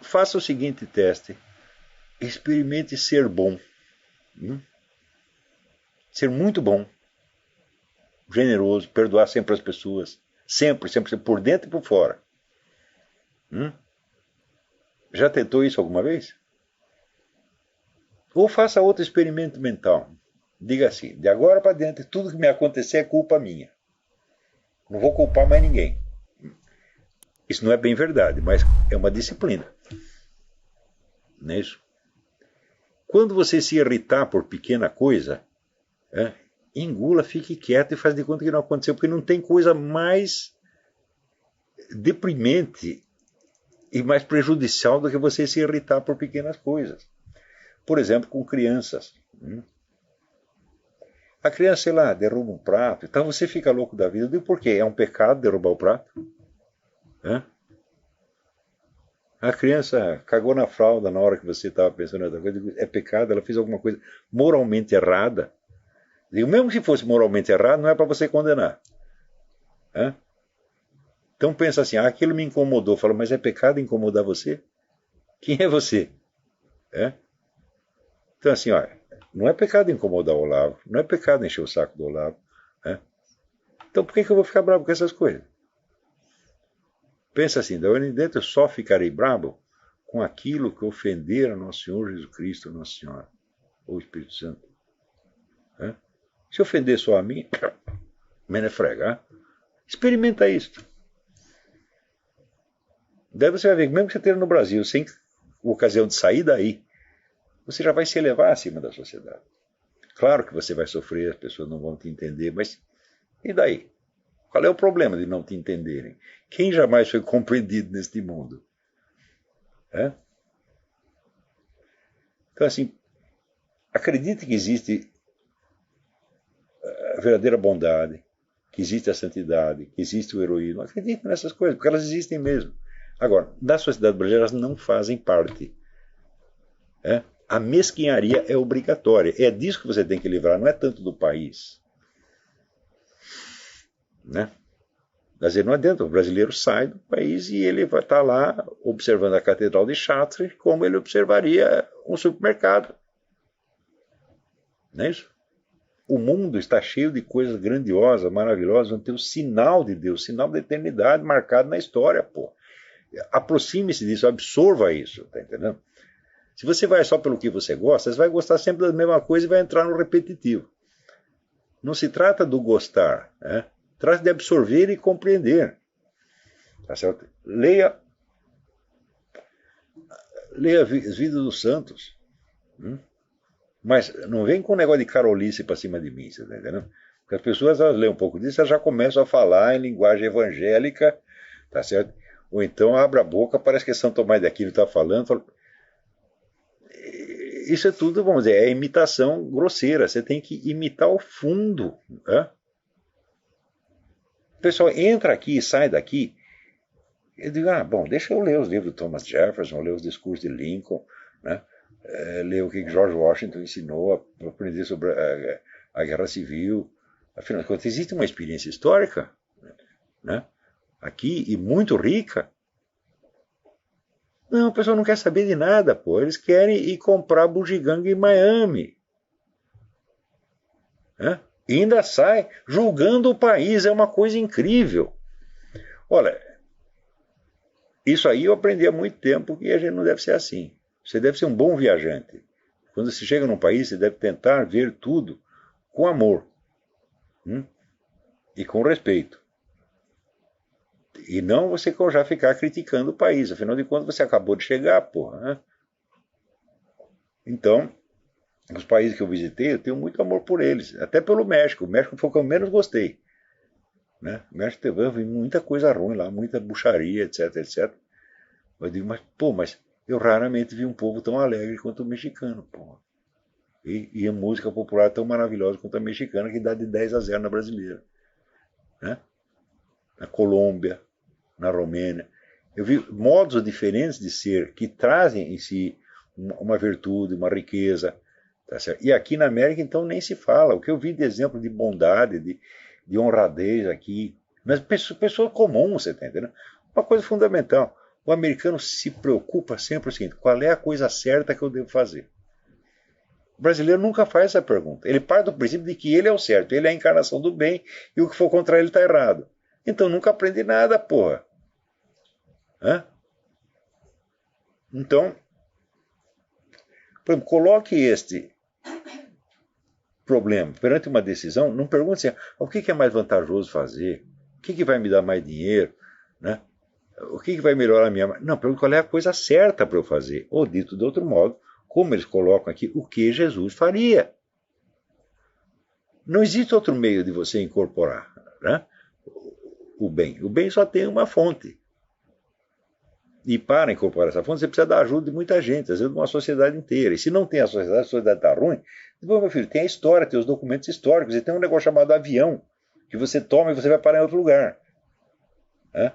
faça o seguinte teste. Experimente ser bom. Ser muito bom. Generoso. Perdoar sempre as pessoas. Sempre, sempre, por dentro e por fora. Já tentou isso alguma vez? Ou faça outro experimento mental. Diga assim, de agora para diante, tudo que me acontecer é culpa minha. Não vou culpar mais ninguém. Isso não é bem verdade, mas é uma disciplina. Não é isso? Quando você se irritar por pequena coisa, engula, fique quieto e faz de conta que não aconteceu, porque não tem coisa mais deprimente e mais prejudicial do que você se irritar por pequenas coisas. Por exemplo, com crianças. A criança, sei lá, derruba um prato, então você fica louco da vida. E por quê? É um pecado derrubar o prato? A criança cagou na fralda na hora que você estava pensando em outra coisa. É pecado, ela fez alguma coisa moralmente errada. Digo, mesmo se fosse moralmente errado, não é para você condenar. Então pensa assim, aquilo me incomodou. Fala, mas é pecado incomodar você? Quem é você? Então assim, olha, não é pecado incomodar o Olavo, não é pecado encher o saco do Olavo. Então por que eu vou ficar bravo com essas coisas? Pensa assim, da hora em dentro eu só ficarei bravo com aquilo que ofender a Nosso Senhor Jesus Cristo, Nossa Senhora, ou o Espírito Santo. Se ofender só a mim, menos é fregar. Experimenta isso. Daí você vai ver que mesmo que você esteja no Brasil, sem ocasião de sair daí, você já vai se elevar acima da sociedade. Claro que você vai sofrer, as pessoas não vão te entender, mas e daí? Qual é o problema de não te entenderem? Quem jamais foi compreendido neste mundo? Então, assim, acredite que existe a verdadeira bondade, que existe a santidade, que existe o heroísmo. Acredite nessas coisas, porque elas existem mesmo. Agora, da sociedade brasileira, elas não fazem parte. A mesquinharia é obrigatória. É disso que você tem que livrar, não é tanto do país. Quer dizer, não adianta, o brasileiro sai do país e ele vai estar lá observando a Catedral de Chartres como ele observaria um supermercado. Não é isso? O mundo está cheio de coisas grandiosas, maravilhosas, vão ter o sinal de Deus, o sinal da eternidade marcado na história, pô. Aproxime-se disso, absorva isso, tá entendendo? Se você vai só pelo que você gosta, você vai gostar sempre da mesma coisa e vai entrar no repetitivo. Não se trata do gostar, trata de absorver e compreender. Tá certo? Leia as vidas dos santos. Mas não vem com um negócio de carolice para cima de mim, você tá entendendo? Porque as pessoas, elas leem um pouco disso, elas já começam a falar em linguagem evangélica, tá certo? Ou então abre a boca, parece que São Tomás de Aquino está falando. Isso é tudo, vamos dizer, é imitação grosseira. Você tem que imitar o fundo. O pessoal entra aqui e sai daqui. Eu digo, bom, deixa eu ler os livros de Thomas Jefferson, ler os discursos de Lincoln, ler o que George Washington ensinou, aprender sobre a Guerra Civil. Afinal de contas, existe uma experiência histórica aqui e muito rica. Não, o pessoal não quer saber de nada, pô. Eles querem ir comprar bugiganga em Miami. E ainda sai julgando o país. É uma coisa incrível. Olha, isso aí eu aprendi há muito tempo que a gente não deve ser assim. Você deve ser um bom viajante. Quando você chega num país, você deve tentar ver tudo com amor. E com respeito. E não você já ficar criticando o país. Afinal de contas, você acabou de chegar, porra. Então, os países que eu visitei, eu tenho muito amor por eles. Até pelo México. O México foi o que eu menos gostei. O México teve muita coisa ruim lá, muita bucharia, etc, etc. Eu digo, mas eu raramente vi um povo tão alegre quanto o mexicano, porra. E a música popular tão maravilhosa quanto a mexicana, que dá de 10-0 na brasileira. Na Colômbia, na Romênia. Eu vi modos diferentes de ser que trazem em si uma virtude, uma riqueza. Tá certo? E aqui na América, então, nem se fala. O que eu vi de exemplo de bondade, de honradez aqui. Mas pessoa comum, você está entendendo? Uma coisa fundamental. O americano se preocupa sempre com o seguinte: qual é a coisa certa que eu devo fazer? O brasileiro nunca faz essa pergunta. Ele parte do princípio de que ele é o certo, ele é a encarnação do bem e o que for contra ele está errado. Então nunca aprende nada, porra. Hã? Então, por exemplo, coloque este problema perante uma decisão, não pergunte assim, o que é mais vantajoso fazer? O que vai me dar mais dinheiro? Né? O que vai melhorar a minha... Não, pergunte qual é a coisa certa para eu fazer. Ou dito de outro modo, como eles colocam aqui, o que Jesus faria. Não existe outro meio de você incorporar, né, o bem. O bem só tem uma fonte. E para incorporar essa fonte, você precisa da ajuda de muita gente, às vezes de uma sociedade inteira. E se não tem a sociedade está ruim, depois, meu filho, tem a história, tem os documentos históricos, e tem um negócio chamado avião, que você toma e você vai parar em outro lugar. Né?